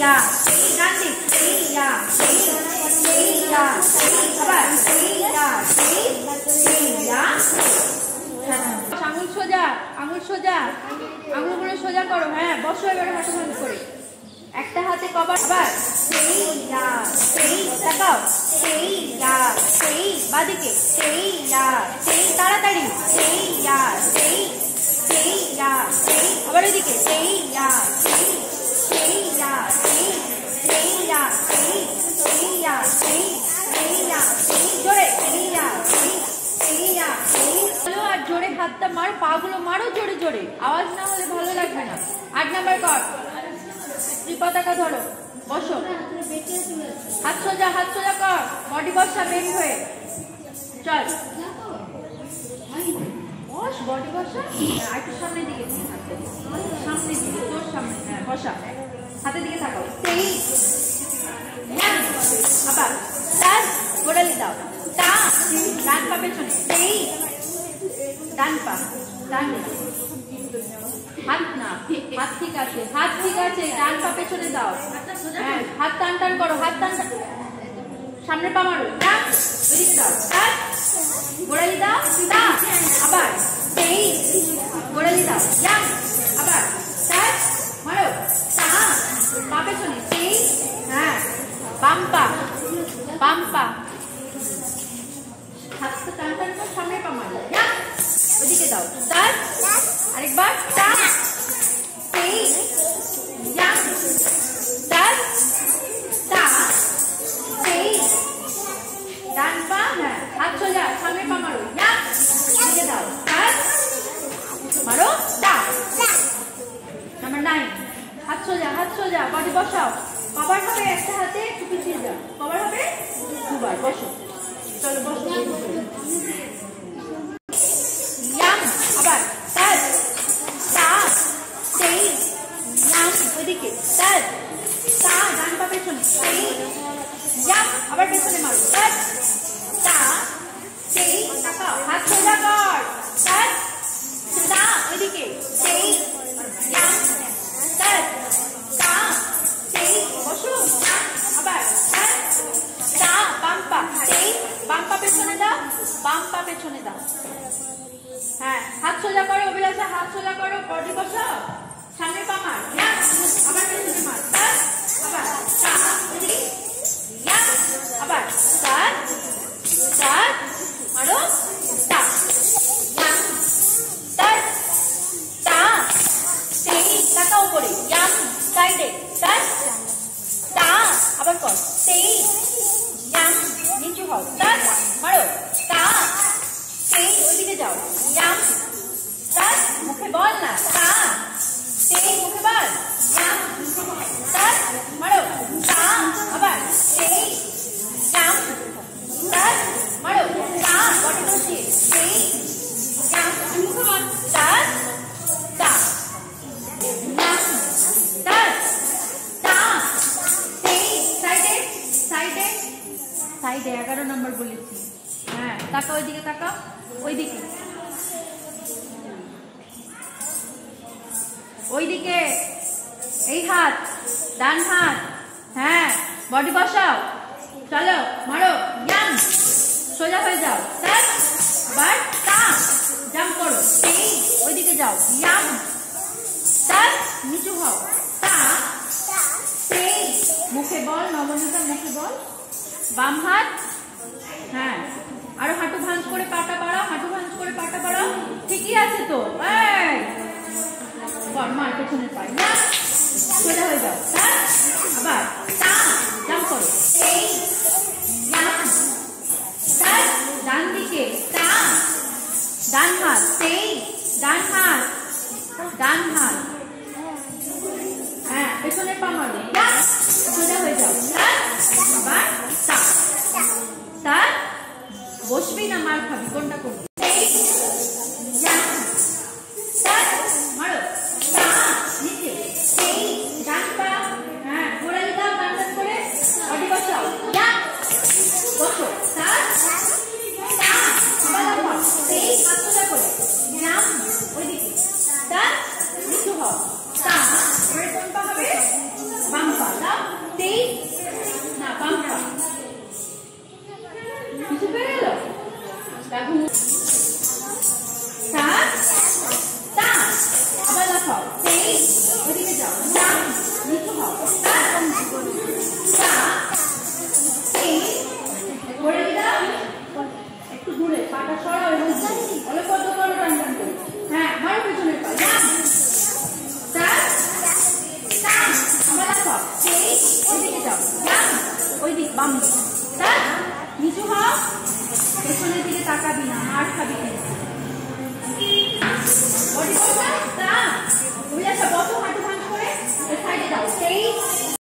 ইয়া সেই ডান দিক সেই ইয়া সেই ইয়া সেই আবার সেই ইয়া সেই ইয়া আঙুল সোজা আঙুলগুলো সোজা করো হ্যাঁ বসো এবারে হাঁটু ভাঁজ করে একটা হাতে কভার আবার সেই ইয়া সেই তাকাও সেই ইয়া সেই বাদিকে সেই ইয়া সেই তাড়াতাড়ি সেই ইয়া সেই ইয়া সেই আবার এদিকে সেই ইয়া সেই ইয়া সেই ইয়া সেই ইয়া সেই ইয়া সেই জোরে সেই ইয়া সেই ইয়া সেই চলো আর জোরে হাতটা মারো পাগুলো মারো জোরে জোরে আওয়াজ না হলে ভালো লাগবে না 8 নাম্বার কর পতাকা ধরো বসো হাত সোজা কর বডি বসা বের হয়ে চল বস বডি বসা একটু সামনের দিকে সামনের দিকে তোর সামনে হ্যাঁ বসা হাতের দিকে তাকাও সেই আবার তার গোড়ালি দাও তা ডান পা পেছনে সেই ডান পা ডান হাত না হাত ঠিক আছে ডান পা পেছনে দাও হ্যাঁ হাত টান করো হাত টান সামনে পা মারো ওইদিকে দাও গোড়ালি দাও তা আবার সেই গোড়ালি দাও আবার তার মারো তা পা পেছনে সেই হ্যাঁ বাম পা হাতটা টান করে সামনে পা মারো ওইদিকে দাও তার আরেকবার তা সেই তার তা সেই ডান পা হ্যাঁ হাত সোজা সামনে পা মারো ওইদিকে দাও তার মারো তা নাম্বার 9 হাত সোজা বডি বসাও কভার হবে একটা হাতে একটু পিছিয়ে যাও কভার হবে দুবার বসো চলো বসো আবার তার তা সেই ওইদিকে তার তা ডান পা পেছনে সেই আবার পেছনে মারো তার তা সেই তাকাও হাত সোজা কর তার তা ওইদিকে সেই তার তা সেই বসো আবার তার তা বাম পা সেই বাম পা পেছনে দাও হ্যাঁ হাত সোজা করো অভিলাষা হাত সোজা করো বডি বসাও সামনে পা মার আবার পেছনে মার আবার তা আবার তার মারো তা সেই তাকাও করে সাইডে তা আবার কর সেই নিচু হও তার মারো তা সেই ওইদিকে যাও তার মুখে বল না তা সেই মুখে বল তার মারো তা আবার সেই তার মারো তা বডি বসিয়ে সেই মুখে বল তার তা সাইডে 11 নম্বর বলেছি হ্যাঁ তাকাও ওইদিকে তাকাও ওইদিকে এই হাত ডান হাত হ্যাঁ বডি বসাও চলো মারো সোজা হয়ে যাও তার আবার তা জাম্প করো সেই ওইদিকে যাও তার নিচু হও তা সেই মুখে বল নবনীতা মুখে বল বাম হাত হ্যাঁ আরো হাঁটু ভাঁজ করে পাটা বাড়াও ঠিকই আছে তো মার পেছনে পাই সোজা হয়ে যাও আবার তা জাম্প করো সেই তার ডান দিকে তা ডান হাত সেই ডান হাত হ্যাঁ পেছনে পা মারো সোজা হয়ে যাও আবার তা তার বসবি না মার খাবি কোনটা করবি